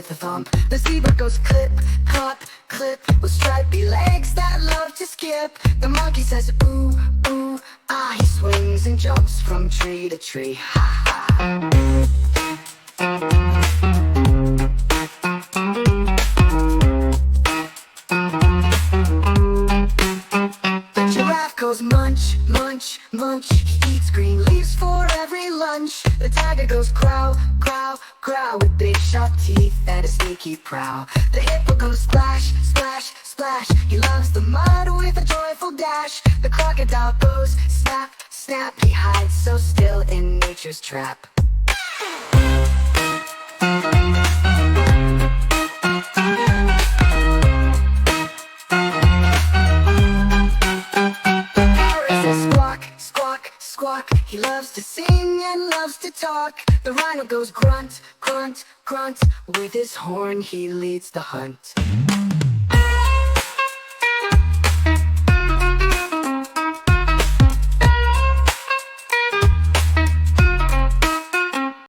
with a thump. The zebra goes clip, clop, clip, with stripy legs that love to skip. The monkey says ooh, ooh, ah. He swings and jumps from tree to tree, ha ha. The giraffe goes munch, munch, munch. He eats green leaves for every lunch. The tiger goes growl, growl, growl, with big sharp teeth and a sneaky prowl. The hippo goes splash, splash, splash. He loves the mud with a joyful dash. The crocodile goes snap, snap. He hides so still in nature's trap. Squawk, he loves to sing and loves to talk. The rhino goes grunt, grunt, grunt. With his horn he leads the hunt.